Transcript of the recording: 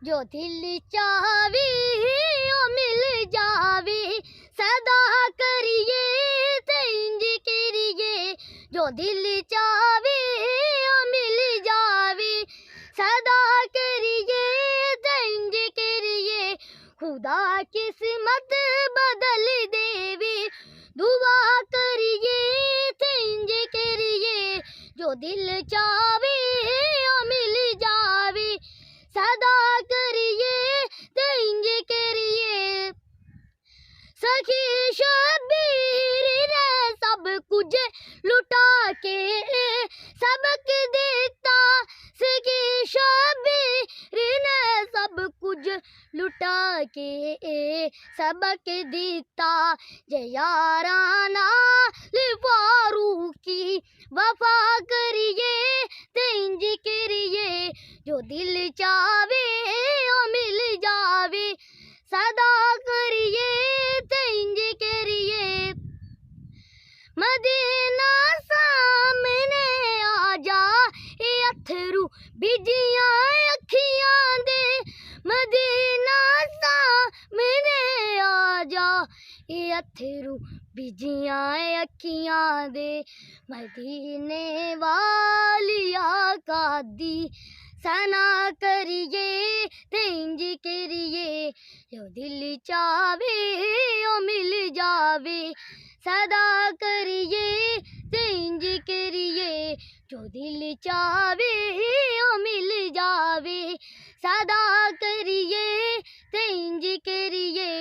जो दिल चावे ओ मिल जावे सदा करिए ते इंज करिए जो दिल चावे ओ मिल जावे सदा करिए ते इंज करिए खुदा किस्मत बदल देवे दुआ करिए ते इंज करिए जो दिल चावे ओ मिल जावे सदा करिए ते इंज करिए सखी शबीर ने सब कुछ लुटा के सबक देता सखी शबीर ने सब कुछ लुटा के सबक देता जे याराना फारूकी वफा करिए ते इंज करिए जो दिल चावे ओ मिल जावे सदा करिए ते इंज करिए मदीना सामने आ जा ए अथरू बिजियां अखियां दे मदीना सामने आ जा ए अथरू बिजियां अखियां दे मदीने वाली आका दी सना करिए ते इंज करिए जो दिल चावे ओ मिल जावे सदा करिए ते इंज करिए जो दिल चावे ओ मिल जावे सदा करिए ते इंज करिए।